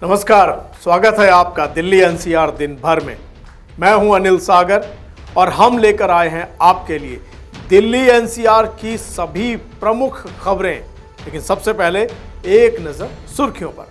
नमस्कार, स्वागत है आपका दिल्ली एनसीआर दिन भर में। मैं हूं अनिल सागर और हम लेकर आए हैं आपके लिए दिल्ली एनसीआर की सभी प्रमुख खबरें। लेकिन सबसे पहले एक नजर सुर्खियों पर।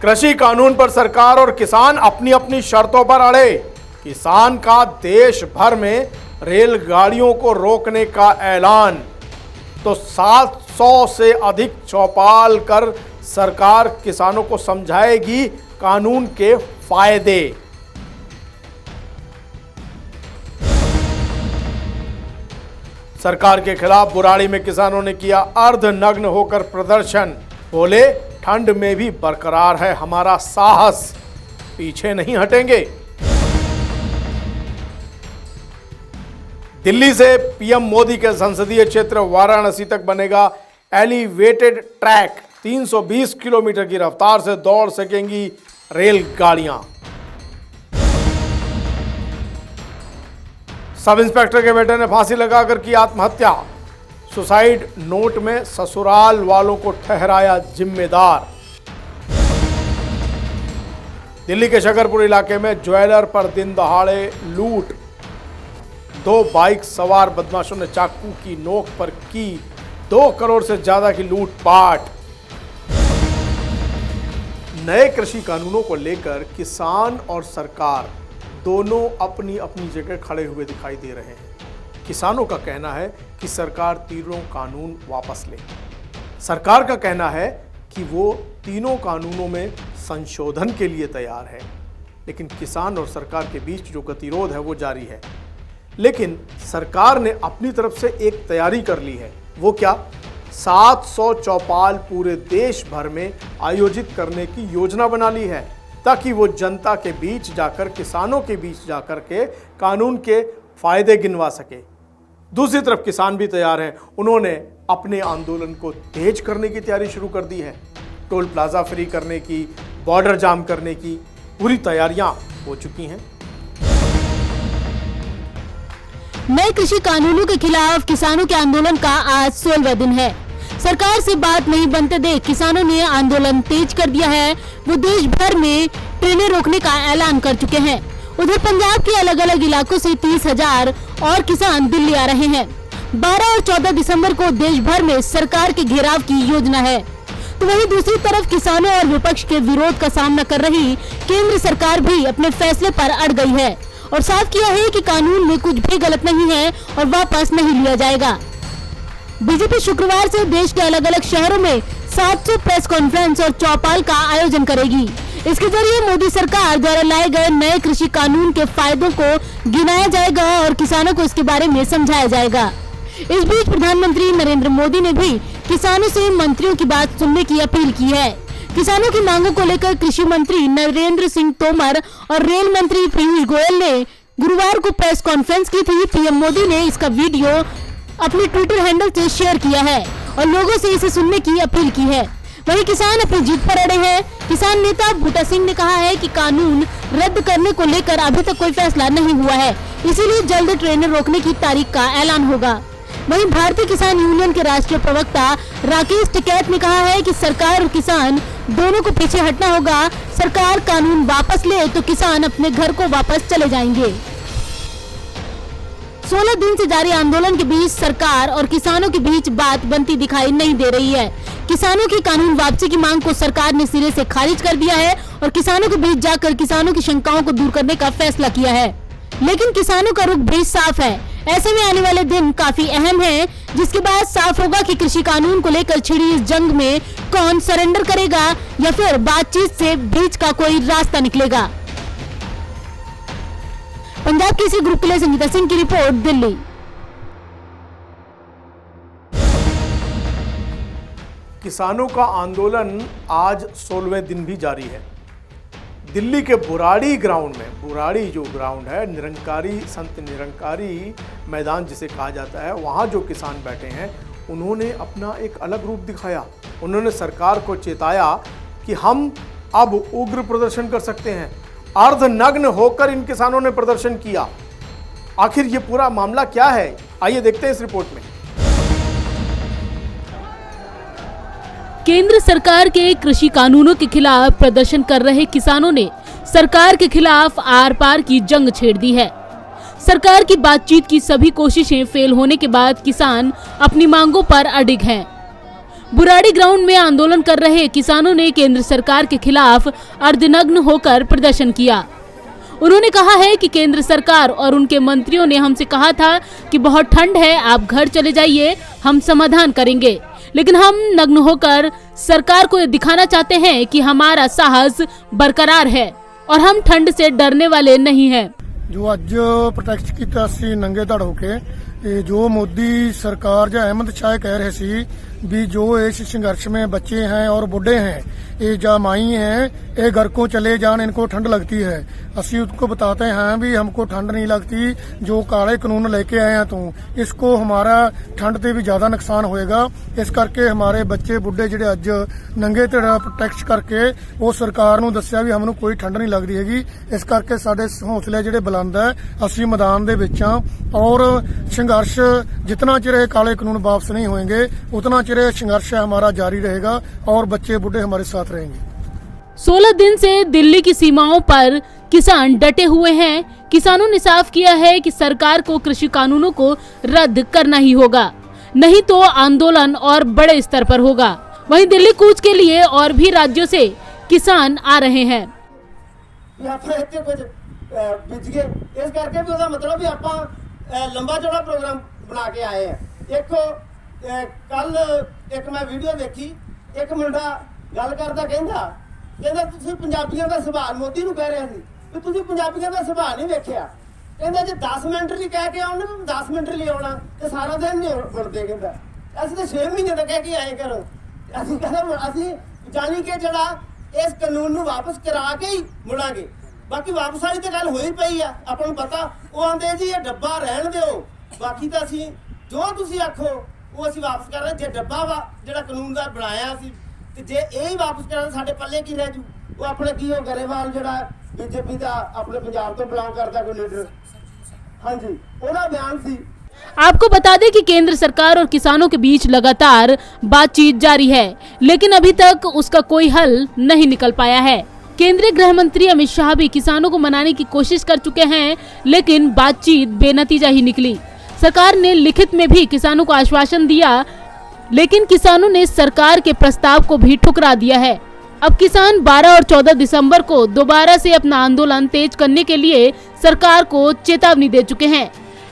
कृषि कानून पर सरकार और किसान अपनी अपनी शर्तों पर अड़े। किसान का देश भर में रेलगाड़ियों को रोकने का ऐलान। तो 700 से अधिक चौपाल कर सरकार किसानों को समझाएगी कानून के फायदे। सरकार के खिलाफ बुराड़ी में किसानों ने किया अर्धनग्न होकर प्रदर्शन। बोले, ठंड में भी बरकरार है हमारा साहस, पीछे नहीं हटेंगे। दिल्ली से पीएम मोदी के संसदीय क्षेत्र वाराणसी तक बनेगा एलिवेटेड ट्रैक। 320 किलोमीटर की रफ्तार से दौड़ सकेंगी रेलगाड़ियां। सब इंस्पेक्टर के बेटे ने फांसी लगाकर की आत्महत्या। सुसाइड नोट में ससुराल वालों को ठहराया जिम्मेदार। दिल्ली के शकरपुर इलाके में ज्वेलर पर दिन दहाड़े लूट। 2 बाइक सवार बदमाशों ने चाकू की नोक पर की 2 करोड़ से ज्यादा की लूटपाट। नए कृषि कानूनों को लेकर किसान और सरकार दोनों अपनी अपनी जगह खड़े हुए दिखाई दे रहे हैं। किसानों का कहना है कि सरकार तीनों कानून वापस ले। सरकार का कहना है कि वो तीनों कानूनों में संशोधन के लिए तैयार है। लेकिन किसान और सरकार के बीच जो गतिरोध है वो जारी है। लेकिन सरकार ने अपनी तरफ से एक तैयारी कर ली है। वो क्या? 700 चौपाल पूरे देश भर में आयोजित करने की योजना बना ली है, ताकि वो जनता के बीच जाकर, किसानों के बीच जाकर के कानून के फायदे गिनवा सके। दूसरी तरफ किसान भी तैयार हैं। उन्होंने अपने आंदोलन को तेज करने की तैयारी शुरू कर दी है। टोल प्लाजा फ्री करने की, बॉर्डर जाम करने की पूरी तैयारियां हो चुकी हैं। नए कृषि कानूनों के खिलाफ किसानों के आंदोलन का आज 16वां दिन है। सरकार से बात नहीं बनते देख किसानों ने आंदोलन तेज कर दिया है। वो देश भर में ट्रेनें रोकने का ऐलान कर चुके हैं। उधर पंजाब के अलग अलग इलाकों से 30,000 और किसान दिल्ली आ रहे हैं। 12 और 14 दिसंबर को देश भर में सरकार के घेराव की योजना है। तो वहीं दूसरी तरफ किसानों और विपक्ष के विरोध का सामना कर रही केंद्र सरकार भी अपने फैसले पर अड़ गई है और साफ किया है कि कानून में कुछ भी गलत नहीं है और वापस नहीं लिया जाएगा। बीजेपी शुक्रवार से देश के अलग अलग शहरों में 700 प्रेस कॉन्फ्रेंस और चौपाल का आयोजन करेगी। इसके जरिए मोदी सरकार द्वारा लाए गए नए कृषि कानून के फायदों को गिनाया जाएगा और किसानों को इसके बारे में समझाया जाएगा। इस बीच प्रधानमंत्री नरेंद्र मोदी ने भी किसानों से मंत्रियों की बात सुनने की अपील की है। किसानों की मांगों को लेकर कृषि मंत्री नरेंद्र सिंह तोमर और रेल मंत्री पीयूष गोयल ने गुरुवार को प्रेस कॉन्फ्रेंस की थी। पीएम मोदी ने इसका वीडियो अपने ट्विटर हैंडल से शेयर किया है और लोगों से इसे सुनने की अपील की है। वहीं किसान अपनी जीत पर अड़े हैं। किसान नेता बूटा सिंह ने कहा है कि कानून रद्द करने को लेकर अभी तक कोई फैसला नहीं हुआ है, इसीलिए जल्द ट्रेनें रोकने की तारीख का ऐलान होगा। वहीं भारतीय किसान यूनियन के राष्ट्रीय प्रवक्ता राकेश टिकैत ने कहा है कि सरकार और किसान दोनों को पीछे हटना होगा। सरकार कानून वापस ले तो किसान अपने घर को वापस चले जाएंगे। 16 दिन से जारी आंदोलन के बीच सरकार और किसानों के बीच बात बनती दिखाई नहीं दे रही है। किसानों की कानून वापसी की मांग को सरकार ने सिरे से खारिज कर दिया है और किसानों के बीच जाकर किसानों की शंकाओं को दूर करने का फैसला किया है। लेकिन किसानों का रुख भी साफ है। ऐसे में आने वाले दिन काफी अहम हैं, जिसके बाद साफ होगा कि कृषि कानून को लेकर छिड़ी इस जंग में कौन सरेंडर करेगा या फिर बातचीत से बीच का कोई रास्ता निकलेगा। पंजाब केसरी ग्रुप के लिए संगीता सिंह की रिपोर्ट, दिल्ली। किसानों का आंदोलन आज 16वें दिन भी जारी है। दिल्ली के बुराड़ी ग्राउंड में, बुराड़ी जो ग्राउंड है, निरंकारी संत निरंकारी मैदान जिसे कहा जाता है, वहाँ जो किसान बैठे हैं उन्होंने अपना एक अलग रूप दिखाया। उन्होंने सरकार को चेताया कि हम अब उग्र प्रदर्शन कर सकते हैं। अर्धनग्न होकर इन किसानों ने प्रदर्शन किया। आखिर ये पूरा मामला क्या है, आइए देखते हैं इस रिपोर्ट में। केंद्र सरकार के कृषि कानूनों के खिलाफ प्रदर्शन कर रहे किसानों ने सरकार के खिलाफ आर पार की जंग छेड़ दी है। सरकार की बातचीत की सभी कोशिशें फेल होने के बाद किसान अपनी मांगों पर अडिग हैं। बुराड़ी ग्राउंड में आंदोलन कर रहे किसानों ने केंद्र सरकार के खिलाफ अर्धनग्न होकर प्रदर्शन किया। उन्होंने कहा है कि केंद्र सरकार और उनके मंत्रियों ने हमसे कहा था कि बहुत ठंड है, आप घर चले जाइए, हम समाधान करेंगे, लेकिन हम नग्न होकर सरकार को दिखाना चाहते हैं कि हमारा साहस बरकरार है और हम ठंड से डरने वाले नहीं हैं। जो ਅੱਜ ਪ੍ਰੋਟੈਸਟ ਕੀਤਾ ਸੀ ਨੰਗੇ ਧੜ ਹੋ ਕੇ ਇਹ ਜੋ मोदी सरकार ਜਾਂ अहमद शाह कह रहे सी भी जो इस संघर्ष में बच्चे हैं और बूढ़े हैं, ये जा माई हैं, ये घर को चले जान, इनको ठंड लगती है। ਅਸੀਂ उनको बताते हैं भी हमको ठंड नहीं लगती, जो काले कानून लेके आए हैं तू, इसको हमारा ठंड से भी ज्यादा नुकसान होएगा। इस करके हमारे बच्चे बुढ़े ਜਿਹੜੇ ਅੱਜ ਨੰਗੇ ਧੜ ਪ੍ਰੋਟੈਸਟ ਕਰਕੇ ਉਹ ਸਰਕਾਰ ਨੂੰ ਦੱਸਿਆ ਵੀ ਸਾਨੂੰ ਕੋਈ ਠੰਡ ਨਹੀਂ ਲੱਗਦੀ ਹੈਗੀ। ਇਸ ਕਰਕੇ ਸਾਡੇ ਹੌਸਲੇ ਜਿਹੜੇ ਬੁਲੰਦ ਹੈ, ਅਸੀਂ ਮੈਦਾਨ ਦੇ ਵਿੱਚ ਹਾਂ और संघर्ष जितना चिर काले कानून वापस नहीं होंगे उतना चिर संघर्ष हमारा जारी रहेगा और बच्चे बूढ़े हमारे साथ रहेंगे। 16 दिन से दिल्ली की सीमाओं पर किसान डटे हुए हैं। किसानों ने साफ किया है कि सरकार को कृषि कानूनों को रद्द करना ही होगा, नहीं तो आंदोलन और बड़े स्तर पर होगा। वहीं दिल्ली कूच के लिए और भी राज्यों से किसान आ रहे हैं। इस करके भी मतलब भी आप लंबा चौड़ा प्रोग्राम बना के आए हैं। एक कल एक मैं वीडियो देखी, एक मुंडा गल करदा कहंदा तुसीं पंजाबियों का सुभाव मोदी नूं कह रहे सी भी तुसीं पंजाबियों का सुभाव नहीं वेखिया। कहंदा जे 10 मिनट लई कह के आउण 10 मिनट लई आउणा ते सारा दिन नहीं बुरदे। कहंदा असीं तो 6 महीने तक कह के आए करो, असीं कहंदा असीं जानी कि जिहड़ा इस कानून नूं वापस करा के ही मुड़ांगे। बाकी वापस वाली तो गल होई पई आ, ਆਪਾਂ ਨੂੰ ਪਤਾ। ਉਹ ਆਂਦੇ ਜੀ ਇਹ ਡੱਬਾ ਰਹਿਣ ਦਿਓ, ਬਾਕੀ ਤਾਂ ਅਸੀਂ ਜੋ ਤੁਸੀਂ ਆਖੋ ਉਹ ਅਸੀਂ ਵਾਪਸ ਕਰ ਰਹੇ। ਜੇ ਡੱਬਾ ਵਾ ਜਿਹੜਾ ਕਾਨੂੰਨ ਦਾ ਬਣਾਇਆ ਸੀ ਤੇ ਜੇ ਇਹ ਹੀ ਵਾਪਸ ਕਰਾਂ ਸਾਡੇ ਪੱਲੇ ਕੀ ਰਹਿ ਜੂ। ਉਹ ਆਪਣੇ ਕੀ ਉਹ ਗਰੇਵਾਲ ਜਿਹੜਾ ਬੀਜੇਪੀ ਦਾ ਆਪਣੇ ਪੰਜਾਬ ਤੋਂ ਬਿਲੋਂਗ ਕਰਦਾ ਕੋਈ ਲੀਡਰ, ਹਾਂਜੀ ਉਹਦਾ ਬਿਆਨ ਸੀ। आपको बता दें कि केंद्र सरकार और किसानों के बीच लगातार बातचीत जारी है, लेकिन अभी तक उसका कोई हल नहीं निकल पाया है। केंद्रीय गृह मंत्री अमित शाह भी किसानों को मनाने की कोशिश कर चुके हैं, लेकिन बातचीत बेनतीजा ही निकली। सरकार ने लिखित में भी किसानों को आश्वासन दिया, लेकिन किसानों ने सरकार के प्रस्ताव को भी ठुकरा दिया है। अब किसान 12 और 14 दिसंबर को दोबारा से अपना आंदोलन तेज करने के लिए सरकार को चेतावनी दे चुके हैं।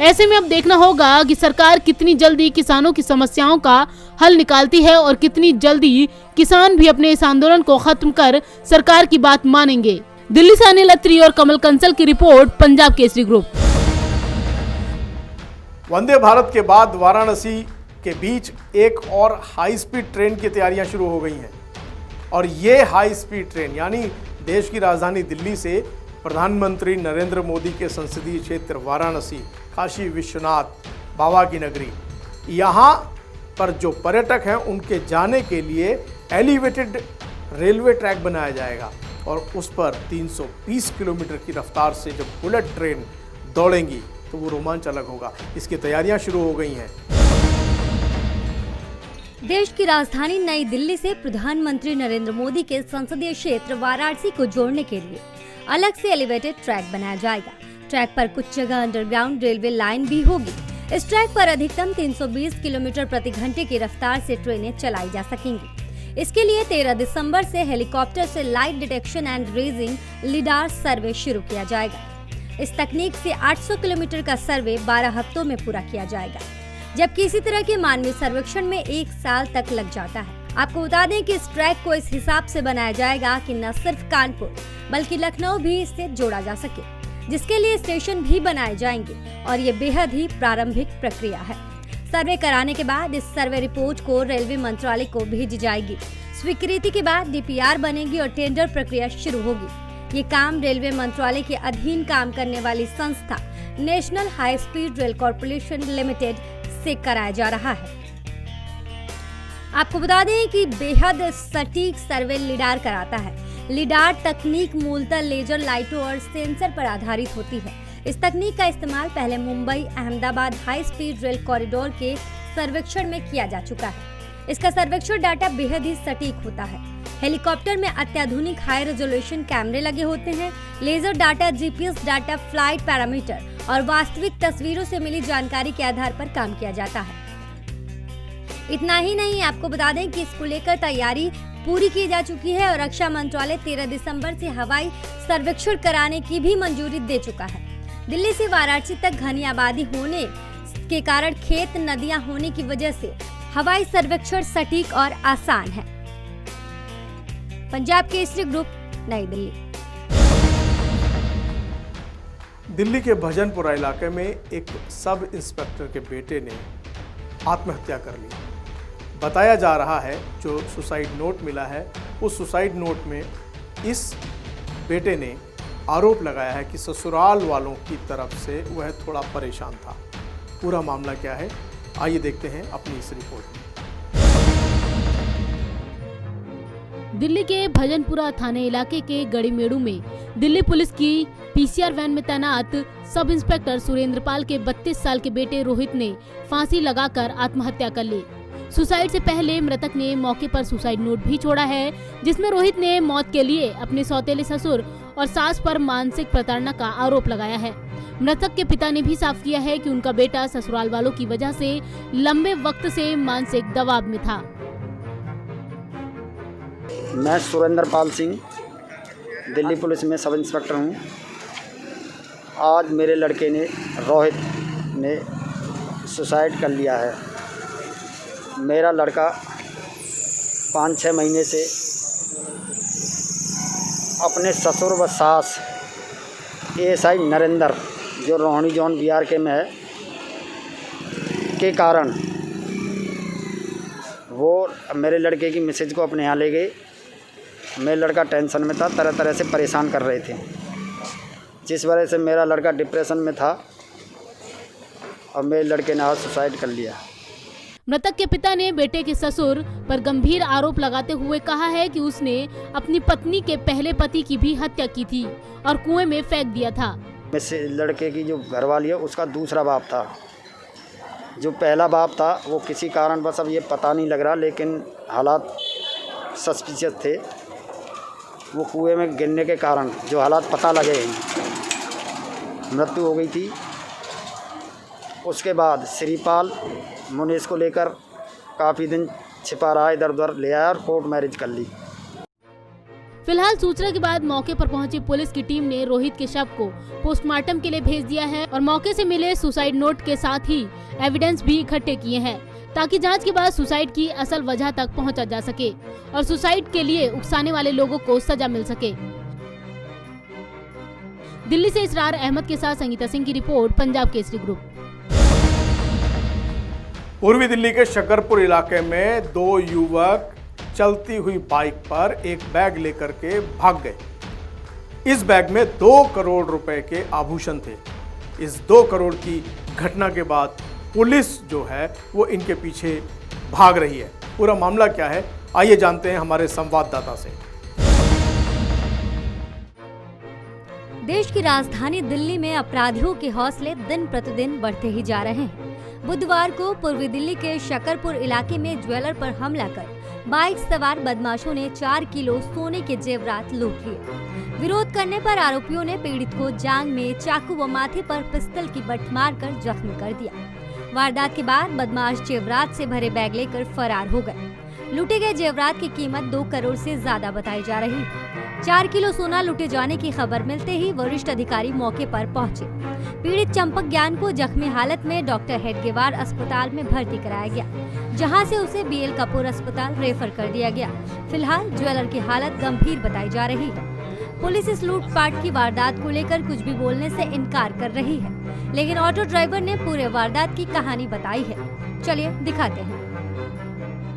ऐसे में अब देखना होगा कि सरकार कितनी जल्दी किसानों की समस्याओं का हल निकालती है और कितनी जल्दी किसान भी अपने इस आंदोलन को खत्म कर सरकार की बात मानेंगे। दिल्ली से अनिल अत्री और कमल कंसल की रिपोर्ट, पंजाब केसरी ग्रुप। वंदे भारत के बाद वाराणसी के बीच एक और हाई स्पीड ट्रेन की तैयारियां शुरू हो गई हैं और ये हाई स्पीड ट्रेन यानी देश की राजधानी दिल्ली से प्रधानमंत्री नरेंद्र मोदी के संसदीय क्षेत्र वाराणसी, काशी विश्वनाथ बाबा की नगरी, यहाँ पर जो पर्यटक हैं उनके जाने के लिए एलिवेटेड रेलवे ट्रैक बनाया जाएगा और उस पर 320 किलोमीटर की रफ्तार से जब बुलेट ट्रेन दौड़ेंगी तो वो रोमांच अलग होगा। इसकी तैयारियां शुरू हो गई हैं। देश की राजधानी नई दिल्ली से प्रधानमंत्री नरेंद्र मोदी के संसदीय क्षेत्र वाराणसी को जोड़ने के लिए अलग से एलिवेटेड ट्रैक बनाया जाएगा। ट्रैक पर कुछ जगह अंडरग्राउंड रेलवे लाइन भी होगी। इस ट्रैक पर अधिकतम 320 किलोमीटर प्रति घंटे की रफ्तार से ट्रेनें चलाई जा सकेंगी। इसके लिए 13 दिसंबर से हेलीकॉप्टर से light detection and ranging lidar survey शुरू किया जाएगा। इस तकनीक से 800 किलोमीटर का सर्वे 12 हफ्तों में पूरा किया जाएगा, जबकि इसी तरह के मानवीय सर्वेक्षण में 1 साल तक लग जाता है। आपको बता दें कि इस ट्रैक को इस हिसाब से बनाया जाएगा कि न सिर्फ कानपुर बल्कि लखनऊ भी इससे जोड़ा जा सके, जिसके लिए स्टेशन भी बनाए जाएंगे और ये बेहद ही प्रारंभिक प्रक्रिया है। सर्वे कराने के बाद इस सर्वे रिपोर्ट को रेलवे मंत्रालय को भेजी जाएगी। स्वीकृति के बाद डीपीआर बनेगी और टेंडर प्रक्रिया शुरू होगी। ये काम रेलवे मंत्रालय के अधीन काम करने वाली संस्था national high speed rail corporation limited से कराया जा रहा है। आपको बता दें कि बेहद सटीक सर्वे लिडार कराता है। लिडार तकनीक मूलतः लेजर लाइटों और सेंसर पर आधारित होती है। इस तकनीक का इस्तेमाल पहले Mumbai Ahmedabad high speed rail corridor के सर्वेक्षण में किया जा चुका है। इसका सर्वेक्षण डाटा बेहद ही सटीक होता है। हेलीकॉप्टर में अत्याधुनिक हाई रेजोल्यूशन कैमरे लगे होते हैं। Laser data, GPS data, flight parameter और वास्तविक तस्वीरों से मिली जानकारी के आधार पर काम किया जाता है। इतना ही नहीं, आपको बता दें कि इसको लेकर तैयारी पूरी की जा चुकी है और रक्षा मंत्रालय 13 दिसंबर से हवाई सर्वेक्षण कराने की भी मंजूरी दे चुका है। दिल्ली से वाराणसी तक घनी आबादी होने के कारण खेत, नदियां होने की वजह से हवाई सर्वेक्षण सटीक और आसान है। पंजाब केसरी ग्रुप, नई दिल्ली। दिल्ली के भजनपुरा इलाके में एक सब इंस्पेक्टर के बेटे ने आत्महत्या कर ली। बताया जा रहा है जो सुसाइड नोट मिला है, उस सुसाइड नोट में इस बेटे ने आरोप लगाया है कि ससुराल वालों की तरफ से वह थोड़ा परेशान था। पूरा मामला क्या है, आइए देखते हैं अपनी इस रिपोर्ट में। दिल्ली के भजनपुरा थाने इलाके के गड़ीमेड़ू में दिल्ली पुलिस की पीसीआर वैन में तैनात सब इंस्पेक्टर सुरेंद्रपाल के 32 साल के बेटे रोहित ने फांसी लगाकर आत्महत्या कर ली। सुसाइड से पहले मृतक ने मौके पर सुसाइड नोट भी छोड़ा है, जिसमें रोहित ने मौत के लिए अपने सौतेले ससुर और सास पर मानसिक प्रताड़ना का आरोप लगाया है। मृतक के पिता ने भी साफ किया है कि उनका बेटा ससुराल वालों की वजह से लंबे वक्त से मानसिक दबाव में था। मैं सुरेंद्रपाल सिंह दिल्ली पुलिस में सब इंस्पेक्टर हूँ। आज मेरे लड़के ने, रोहित ने सुसाइड कर लिया है। मेरा लड़का 5-6 महीने से अपने ससुर व सास एएसआई नरेंद्र, जो रोहिणी जोन बिहार के में है, के कारण वो मेरे लड़के की मिसेज को अपने यहाँ ले गए। मेरा लड़का टेंशन में था, तरह तरह से परेशान कर रहे थे, जिस वजह से मेरा लड़का डिप्रेशन में था और मेरे लड़के ने आज सुसाइड कर लिया। मृतक के पिता ने बेटे के ससुर पर गंभीर आरोप लगाते हुए कहा है कि उसने अपनी पत्नी के पहले पति की भी हत्या की थी और कुएं में फेंक दिया था। मेरे लड़के की जो घरवाली है उसका दूसरा बाप था। जो पहला बाप था वो किसी कारण बस अब ये पता नहीं लग रहा, लेकिन हालात सस्पिशियस थे। वो कुएं में गिरने के कारण जो हालात पता लगे हैं, मृत्यु हो गई थी। उसके बाद श्रीपाल मुनीश को लेकर काफ़ी दिन छिपा रहा, इधर उधर ले आया और कोर्ट मैरिज कर ली। फिलहाल सूचना के बाद मौके पर पहुंची पुलिस की टीम ने रोहित के शव को पोस्टमार्टम के लिए भेज दिया है और मौके से मिले सुसाइड नोट के साथ ही एविडेंस भी इकट्ठे किए हैं, ताकि जांच के बाद सुसाइड की असल वजह तक पहुंचा जा सके और सुसाइड के लिए उकसाने वाले लोगों को सजा मिल सके। दिल्ली से इसरार अहमद के साथ संगीता सिंह की रिपोर्ट, पंजाब केसरी ग्रुप। पूर्वी दिल्ली के शकरपुर इलाके में 2 युवक चलती हुई बाइक पर एक बैग लेकर के भाग गए। इस बैग में 2 करोड़ रुपए के आभूषण थे। इस 2 करोड़ की घटना के बाद पुलिस जो है वो इनके पीछे भाग रही है। पूरा मामला क्या है, आइए जानते हैं हमारे संवाददाता से। देश की राजधानी दिल्ली में अपराधियों के हौसले दिन प्रतिदिन बढ़ते ही जा रहे हैं। बुधवार को पूर्वी दिल्ली के शकरपुर इलाके में ज्वेलर पर हमला कर बाइक सवार बदमाशों ने 4 किलो सोने के जेवरात लूट लिए। विरोध करने पर आरोपियों ने पीड़ित को जांघ में चाकू व माथे पर पिस्टल की बट मारकर जख्मी कर दिया। वारदात के बाद बदमाश जेवरात से भरे बैग लेकर फरार हो गए। लूटे गए जेवरात की कीमत 2 करोड़ से ज्यादा बताई जा रही है। 4 किलो सोना लूटे जाने की खबर मिलते ही वरिष्ठ अधिकारी मौके पर पहुंचे। पीड़ित चंपक ज्ञान को जख्मी हालत में डॉक्टर हेडगेवार अस्पताल में भर्ती कराया गया, जहां से उसे बीएल कपूर अस्पताल रेफर कर दिया गया। फिलहाल ज्वेलर की हालत गंभीर बताई जा रही है। पुलिस इस लूटपाट की वारदात को लेकर कुछ भी बोलने से इनकार कर रही है, लेकिन ऑटो ड्राइवर ने पूरे वारदात की कहानी बताई है। चलिए दिखाते हैं।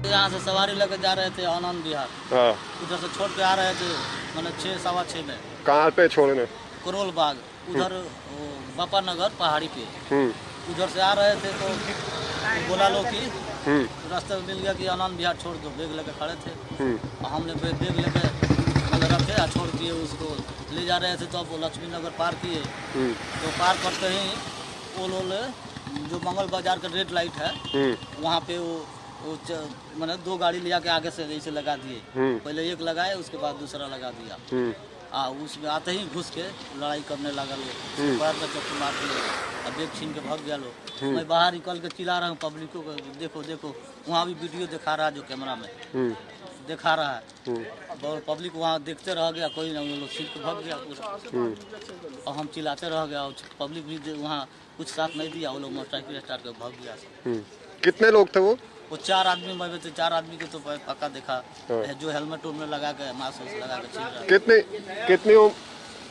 यहाँ से सवारी लेकर जा रहे थे आनंद विहार। हाँ। उधर से छोड़ के आ रहे थे, मतलब 6, 6:15 में। कहाँ पे छोड़ने? करोल बाग उधर बापा नगर पहाड़ी पे। उधर से आ रहे थे तो बोला लो कि रास्ते में मिल गया कि आनंद विहार छोड़ दो। बैग लेके खड़े थे और हमने बैग लेके मतलब रखे और छोड़ दिए। उसको ले जा रहे थे तो अब लक्ष्मी नगर पार किए। तो पार करते ही ओल जो मंगल बाजार का रेड लाइट है वहाँ पे वो मैंने 2 गाड़ी ले जाके आगे से ऐसे लगा दिए। पहले एक लगाए, उसके बाद दूसरा लगा दिया। उसमें आते ही घुस के लड़ाई करने लगा लोग, पैर में चप्पू मार के और बैग छीन के भाग गया लोग। मैं बाहर निकल के चिल्ला रहा हूँ पब्लिक को, देखो देखो। वहाँ भी वीडियो दिखा रहा है, जो कैमरा में दिखा रहा है। और पब्लिक वहाँ देखते रह गया, कोई ना, वो लोग छीन के भाग गया पूरा। और हम चिल्लाते रह गया, पब्लिक भी वहाँ कुछ साथ नहीं दिया, वो लोग मोटरसाइकिल स्टार्ट कर भाग गया। कितने लोग थे वो? 4 आदमी में थे। 4 आदमी के तो पक्का देखा, जो हेलमेट उनमें लगा के मास्क लगा के छीन रहा।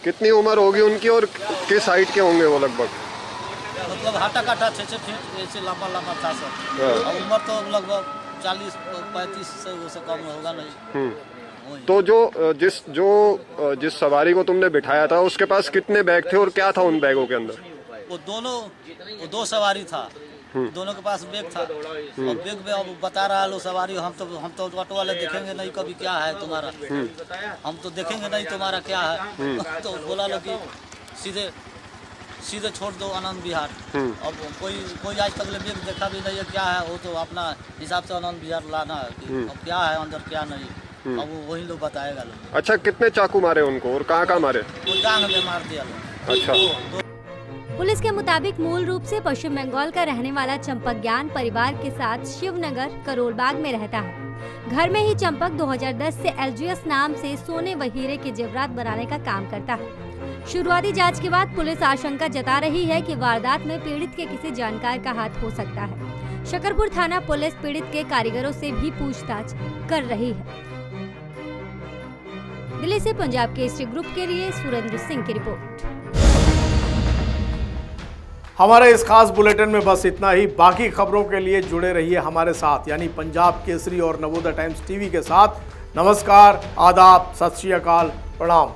कितनी उम्र होगी उनकी और किस हाइट के होंगे वो लगभग? मतलब हाटा काटा 6 फीट ऐसे लंबा लंबा था सब। और उम्र तो लगभग 40-35 से कम होगा नहीं। तो जिस सवारी को तुमने बिठाया था उसके पास कितने बैग थे और क्या था उन बैगों के अंदर? वो 2 सवारी था, दोनों के पास बैग था। और बैग में अब बता रहा है लो सवारी, हम तो ऑटो वाले देखेंगे नहीं कभी क्या है तुम्हारा, हम तो देखेंगे नहीं तुम्हारा क्या है। तो बोला लो कि सीधे छोड़ दो आनंद विहार। अब कोई आज तक बैग देखा भी नहीं है क्या है, वो तो अपना हिसाब से आनंद विहार लाना है कि अब क्या है अंदर क्या नहीं, अब वही लोग बताएगा लोग। अच्छा, कितने चाकू मारे उनको और कहाँ मारे? वो जांग में मार दिया लोग। अच्छा। पुलिस के मुताबिक मूल रूप से पश्चिम बंगाल का रहने वाला चंपक ज्ञान परिवार के साथ शिवनगर करोलबाग में रहता है। घर में ही चंपक 2010 से LGS नाम से सोने व हीरे के जेवरात बनाने का काम करता है। शुरुआती जांच के बाद पुलिस आशंका जता रही है कि वारदात में पीड़ित के किसी जानकार का हाथ हो सकता है। शकरपुर थाना पुलिस पीड़ित के कारीगरों से भी पूछताछ कर रही है। दिल्ली से पंजाब केसरी ग्रुप के लिए सुरेंद्र सिंह की रिपोर्ट। हमारे इस खास बुलेटिन में बस इतना ही। बाकी खबरों के लिए जुड़े रहिए हमारे साथ, यानी पंजाब केसरी और नवोदय टाइम्स टीवी के साथ। नमस्कार, आदाब, सत श्री अकाल, प्रणाम।